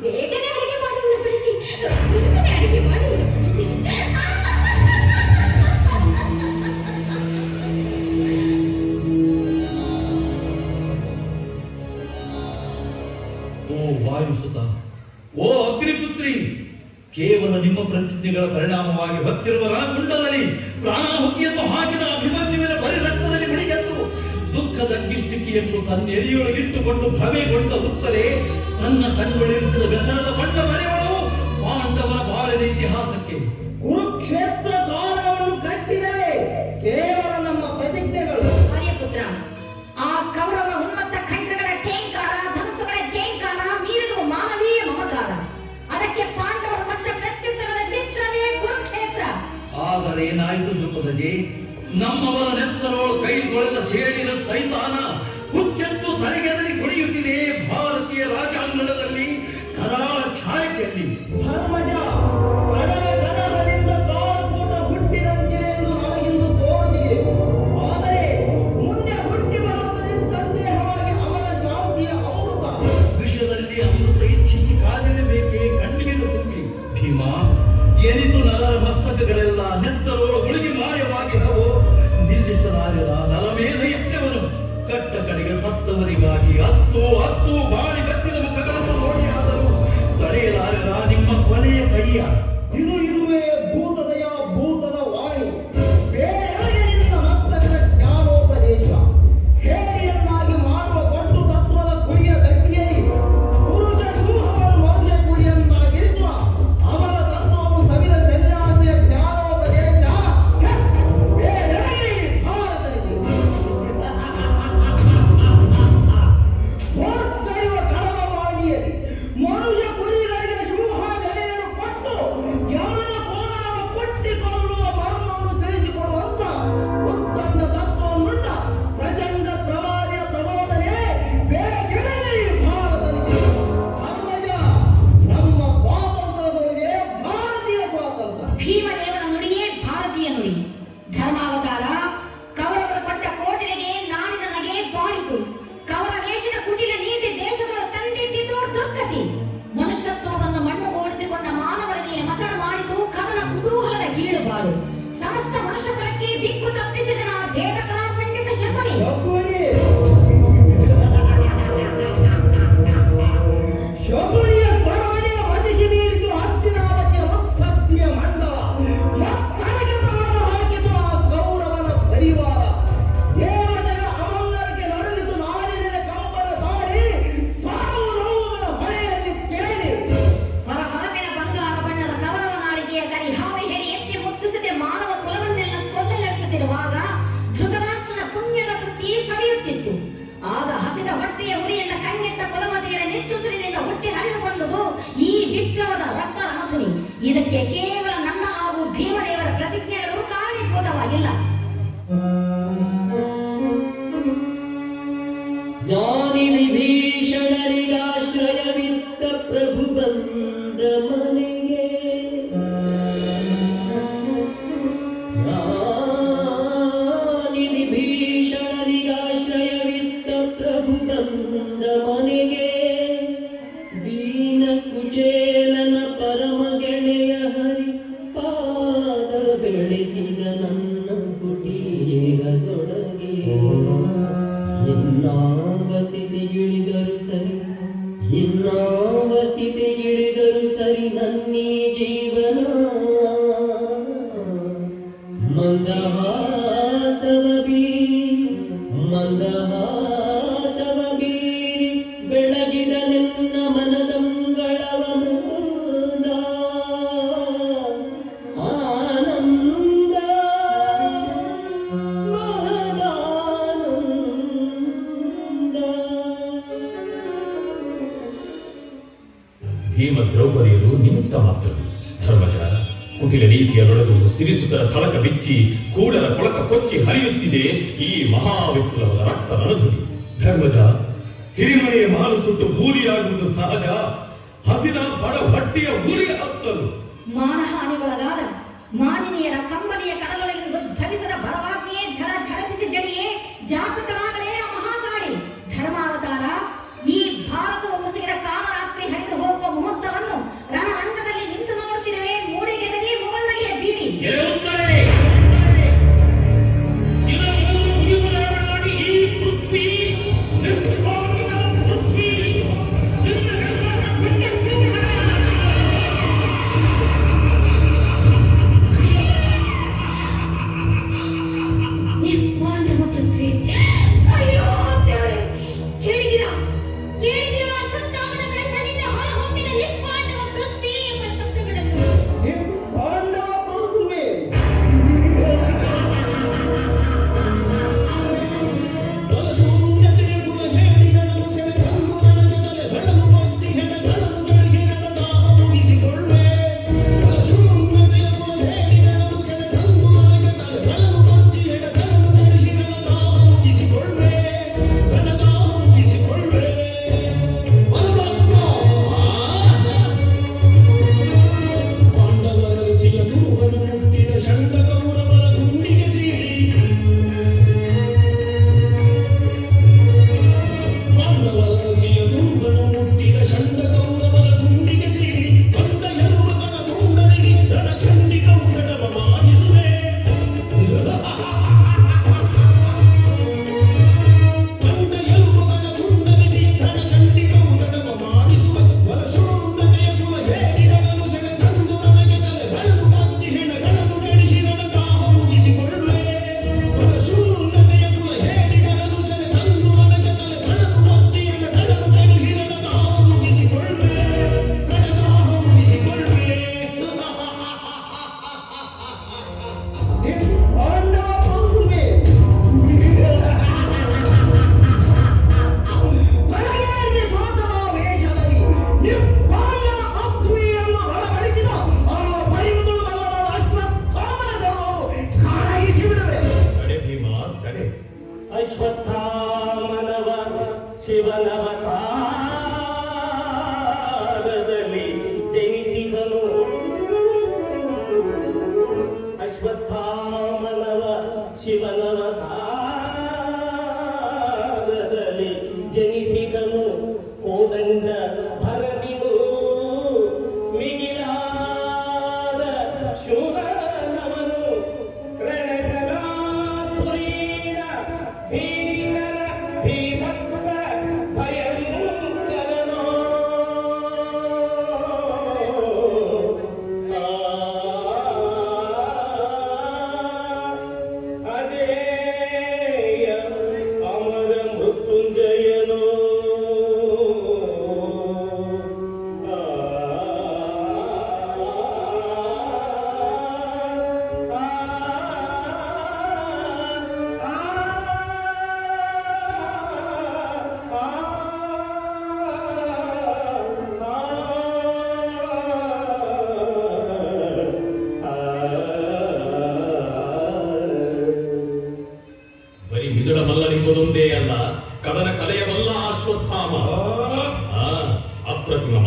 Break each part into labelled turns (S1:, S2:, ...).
S1: ಬೇಗನೆ ಅಡಿಗೆ ಮಾಡಿ ಉಣಬಡಿಸಿ, ಬೇಗನೆ ಅಡಿಗೆ ಮಾಡಿ ಉಣಬಡಿಸಿ.
S2: ಓ ವಾಯುಸುತ, ಓ ಅಗ್ನಿಪುತ್ರಿ, ಕೇವಲ ನಿಮ್ಮ ಪ್ರತಿಜ್ಞೆಗಳ ಪರಿಣಾಮವಾಗಿ ಹೊತ್ತಿರುವ ರಣಕುಂಡದಲ್ಲಿ ಪ್ರಾಣಾಹುತಿಯನ್ನು ಹಾಕಿದ ಅಭಿಮನ್ಯುವಿನ ಪರಿರಕ್ತದಲ್ಲಿ ಮುಡಿಗೆದ್ದು ದುಃಖದ ಕಿಷ್ಟಿಕಿಯನ್ನು ತನ್ನ ಎದೆಯೊಳಗಿಟ್ಟುಕೊಂಡು ಭ್ರಮೆಗೊಂಡ ಉತ್ತರೆ ತನ್ನ ಕಣ್ಣುಗಳಿರಿಸಿದ ವ್ಯಸನದ ಬಣ್ಣ ಬರೆಯಲು ಪಾಂಡವರ ಬಾಳಿನ ಇತಿಹಾಸಕ್ಕೆ
S3: ಕುರುಕ್ಷೇತ್ರ ದ್ವಾರವನ್ನು ಕಟ್ಟಿದರೆ ಕೇವಲ ನಮ್ಮ ಪ್ರತಿಜ್ಞೆಗಳು.
S1: ಆರ್ಯಪುತ್ರ, ಆ ಕೌರವ ಉನ್ಮತ್ತ ಖಂಡಗಳ ಕೇಂಕಾರ, ಧನಸ್ಸುಗಳ ಕೇಂಕಾರ ಮೀರಿದು ಮಾನವೀಯ ಮಮಕಾರ. ಅದಕ್ಕೆ ಪಾಂಡವರು ಕೊಟ್ಟ ಪ್ರತ್ಯುತ್ತರದ ಚಿತ್ರವೇ ಕುರುಕ್ಷೇತ್ರ.
S2: ಆದರೆ ಏನಾಯಿತು ದುಃಖದಜೆ? ನಮ್ಮವರ ನೆತ್ತರೋಳು ಕೈ ತೊಳೆದ ಸೇಡಿನ ಸೈತಾನ ಹುಚ್ಚೆತ್ತು ತಲೆಗೆದರಿ ಕುಡಿಯುತ್ತಿದೆ ಭಾರತೀಯ ರಾಜಾಂಗಣದಲ್ಲಿ ಕರಾಳ ಛಾಯೆಯಲ್ಲಿ.
S3: ಧರ್ಮಜ, ಕಡಲ ಕಡಲದಿಂದ ತಾಳಕೂಟ ಹುಟ್ಟಿದಂತಿದೆ ಎಂದು ನಮಗಿಂದು ತೋರುತ್ತಿದೆ. ಆದರೆ ಮುಂದೆ ಹುಟ್ಟಿ ಬರುವುದರಿಂದ ಸಂದೇಹವಾಗಿ ಅವನ ಶಾಂತಿಯ ಅಮೃತ.
S2: ವಿಷಯದಲ್ಲಿ ಅಮೃತ ಇಚ್ಛಿಸಿ ಕಾದಿರಬೇಕೇ ಕಣ್ಣಿಗೆ ತುಂಬಿ. ಭೀಮ, ಎನಿತು ನರರ ಮಸ್ತಕಗಳೆಲ್ಲ ನೆತ್ತರೋಳು ಮುಳುಗಿ ಮಾಯವಾಗಿದ್ದವು. ನಿಲ್ಲಿಸಲಾಗದ ನರಮೇಧ ಯಜ್ಞವನು ಕಟ್ಟ ಕಡೆಗೆ ಸತ್ತವರಿಗಾಗಿ ಹತ್ತು ಬಾಳಿ ಕಟ್ಟಿದ ಮುಖಗಳನ್ನು ನೋಡಿ ಆದರೂ ತಡೆಯಲಾಗದ ನಿಮ್ಮ ಕೊನೆಯ ಕೈಯ.
S3: ಇದು ಇರುವೆ ಭೂತದಯ ಭೂತದ ವಾಣಿ. ಬೇರೆ ನಿನ್ನ ಮಸ್ತಕದ ಜ್ಞಾನೋಪದೇಶ ಹೇರಿಯನ್ನಾಗಿ ಮಾಡುವ ಗಂಡು ತತ್ವದ ಕುರಿಯ ಗಟ್ಟಿಯಲ್ಲಿ ಪುರುಷ ಸಮೂಹವನ್ನು ಮೌಲ್ಯ ಕುರಿಯನ್ನಾಗಿರಿಸುವ ಅವರ ತತ್ವವನ್ನು ಸವಿದ ಸನ್ಯಾಸಿಯ ಜ್ಞಾನೋಪದೇಶ ಬೇರೆ ಭಾರತದಲ್ಲಿ ಹೊರತರುವ ಕಳವವಾಣಿಯಲ್ಲಿ ಮನುಷ್ಯ ಕುರಿಗಳಿಗೆ ಸಮೂಹ ನೆಲೆಯನ್ನು ಕೊಟ್ಟು ಯಮನ ಕೋಣವನ್ನು ಕೊಟ್ಟಿಕೊಳ್ಳುವ ಮರ್ಮವನ್ನು ತಿಳಿಸಿಕೊಡುವಂತ ಉತ್ತಮ ತತ್ವವನ್ನುಂಟ ಪ್ರಚಂಡ ಪ್ರವಾದಿಯ ಪ್ರಬೋಧನೆ ಬೇರೆ ಭಾರತದಲ್ಲಿ. ಧರ್ಮಜ, ನಮ್ಮ ಸ್ವಾತಂತ್ರ್ಯದೊಳಗೆ ಭಾರತೀಯ ಸ್ವಾತಂತ್ರ್ಯ.
S1: ಭೀಮದೇವನ ನುಡಿಯೇ ಭಾರತೀಯ ನುಡಿ. ಧರ್ಮಾವತಾರ ಕೌರವರು ಕೊಟ್ಟ ಕೋಟೆಗೆ ನಾಡಿನ ನಗೆ ಬಾಡಿತು. ಕೌರವೇಶನ ಕುಟಿಲ ನೀತಿ ದೇಶಗಳು ತಂದಿಟ್ಟಿತು ದುರ್ಗತಿ. ಮನುಷ್ಯತ್ವವನ್ನು ಮಣ್ಣುಗೂಡಿಸಿಕೊಂಡ ಮಾನವರನ್ನೇ ಮಸಣ ಮಾಡಿತು ಕವನ ಕುತೂಹಲದ ಗೀಳುಬಾಳು. ಸಮಸ್ತ ಮನುಷ್ಯಕುಲಕ್ಕೆ ದಿಕ್ಕು ತಪ್ಪಿಸಿದ ಭೇದ ಕಲಾ ಪಂಡಿತ ಶಕುನಿ.
S3: ಶಕುನಿಯ ಸ್ವರವಣಿಯ ವಧಿಸಿ ನೀರಿತು ಹಸ್ತಿನಾವತಿಯ ಮುತ್ಸದ್ದಿಯ ಮಂಡಲ. ಮಕ್ಕಳಿಗೆ ಪ್ರಾಣ ಹಾಕಿತು ಆ ಗೌರವನ ಪರಿವಾರ. ದೇವತೆಗಳ ಅಮಂಗಲಕ್ಕೆ ನಡುಗಿತು ನಾಡಿನ ಕಂಪನ ಸಾರಿ ಸಾವು ನೋವುಗಳ ಹೊಳೆಯಲ್ಲಿ ತೇಲಿ.
S1: ಹೊರಹೊರಪಿನ ಬಂಗಾರ ಬಣ್ಣದ ಕವರವ ನಾಳಿಗೆಯ ಕರಿ ಹಾವಿ ಹೇಳಿ ಎತ್ತಿ ಮುತ್ತಿಸದೆ ಮಾನವ ಕುಲವನ್ನೆಲ್ಲ ಕೊಲ್ಲಲೆರಿಸುತ್ತಿರುವಾಗ ಧೃತರಾಷ್ಟ್ರನ ಪುಣ್ಯದ ಬುದ್ಧಿ ಸವಿಯುತ್ತಿತ್ತು. ಆಗ ಹಸಿದ ಹೊಟ್ಟೆಯ ಉರಿಯಿಂದ ಕಂಗೆಟ್ಟ ಕುಲಮತಿಯರ ನಿಟ್ಟುಸಿರಿನಿಂದ ಹುಟ್ಟಿ ಹರಿದು ಬಂದುದು ಈ ವಿಪ್ಲವದ ರಕ್ತ ರಣಧುನಿ. ಇದಕ್ಕೆ ಕೇವಲ ನನ್ನ ಹಾಗೂ ಭೀಮದೇವರ ಪ್ರತಿಜ್ಞೆಗಳು ಕಾರಣೀಭೂತವಾಗಿಲ್ಲ.
S4: ಜ್ಞಾನಿ ವಿಭೀಷಣರಿಗಾಶ್ರಯವಿತ್ತ ಪ್ರಭು ಬಂದ ಮನೆಗೆ, ಜ್ಞಾನಿ ವಿಭೀಷಣರಿಗಾಶ್ರಯವಿತ್ತ ಪ್ರಭು ಬಂದ ಮನೆಗೆ, ದೀನ ಕುಚೇಲನ ಪರಮ ಗೆಳೆಯ ಹರಿ ಪಾದ ಬೆಳೆಸಿದ ನನ್ನ ಕುಟೀರದೊಳಗೆ. ಇನ್ನಾವ ಸ್ಥಿತಿಗಿಳಿದರು ಸರಿ, ಇನ್ನಾವ ಸ್ಥಿತಿಗಿಳಿದರು ಸರಿ ನನ್ನೀ ಜೀವನ. ಮಂದಹಾಸವ ಬೀರಿ, ಮಂದಹಾಸವ ಬೀರಿ ಬೆಳಗಿದ ನಿನ್ನ ಮನದಂಗಳವ ಮುದ ಆನಂದ ಮಹದಾನಂದ.
S2: ಭೀಮ ದ್ರೌಪದಿಯರು ನಿಮಿತ್ತ ಮಾತ್ರ. ಧರ್ಮಚಾರ ಕುಟಿಲ ನೀತಿಯರೊಳಗು ಸಿರಿಸುತರ ಥಳಕ ಬಿಚ್ಚಿ ಕೂಡಲ ಕೊಳಕ ಕೊಚ್ಚಿ ಹರಿಯುತ್ತಿದೆ ಈ ಮಹಾವಿಪ್ಲವದ ರಕ್ತ ರಣಧುನಿ. ಧರ್ಮಜ, ಸಿರಿಮನೆಯ ಮಾಲು ಸುಟ್ಟು ಬೂದಿಯಾಗುವುದು ಸಹಜ. ಹಸಿದ ಬಡ ಹೊಟ್ಟೆಯ ಊರಿಯ ಹತ್ತಲು
S1: ಮಾನಹಾನಿಗೊಳಗಾದ ಮಾನಿನಿಯರ ಕಂಬನಿಯ ಕಡಲೊಳಗಿಂದ ಉದ್ಭವಿಸದ ಬಡವಾಗ್ನೆಯೇ ಝಳ ಝಳಪಿಸಿ ಜಡಿಯೇ ಜಾಗೃತವಾಗಲೇ ಮಹಾಕಾಳಿ. ಧರ್ಮಾವತಾರ, ಈ ಭಾರತವು ಮುಸುಗಿದ ಕಾಲರಾತ್ರಿ ಹರಿದು ಹೋಗುವ ಮುಹೂರ್ತ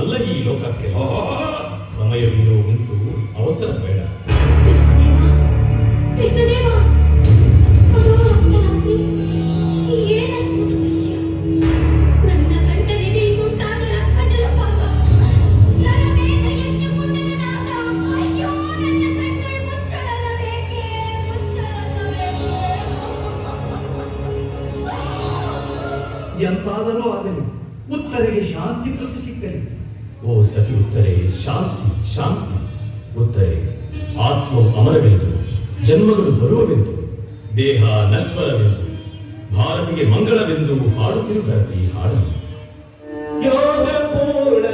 S2: ಅಲ್ಲ ಈ ಲೋಕಕ್ಕೆ. ಸಮಯವಿರೋ ಉಂಟು, ಅವಸರ ಬೇಡ.
S1: ಕೃಷ್ಣದೇವ, ಅದು ಅರ್ಧರಾತ್ರಿ. ಏನದ್ಭುತ ದೃಶ್ಯ! ನನ್ನ ಗಂಟಲಿಗೆ ಇಂದುಂಟಾದ ರಕ್ತ ಜಲಪಾತ, ನರಮೇಧ ಯಜ್ಞ ಪುಣ್ಯದ ನಾದ. ಅಯ್ಯೋ, ನನ್ನ ಕಣ್ಣು ಮುಚ್ಚಳಲ್ಲಬೇಕೆ,
S3: ಎಂತಾದರೂ ಆಗಲಿ, ಉತ್ತರಿಗೆ ಶಾಂತಿ ತೃಪ್ತಿ ಸಿಕ್ಕಲಿ.
S2: ಓ ಸಖಿ ಉತ್ತರೆ, ಶಾಂತಿ ಶಾಂತಿ. ಉತ್ತರೆ, ಆತ್ಮವು ಅಮರವೆಂದು, ಜನ್ಮಗಳು ಬರುವವೆಂದು, ದೇಹ ನಶ್ವರವೆಂದು, ಭಾರತಿಗೆ ಮಂಗಳವೆಂದು ಹಾಡುತ್ತಿರುತ್ತಾರೆ ಈ ಹಾಡನ್ನು.
S3: ಯೋಗ ಪೂರ್ಣ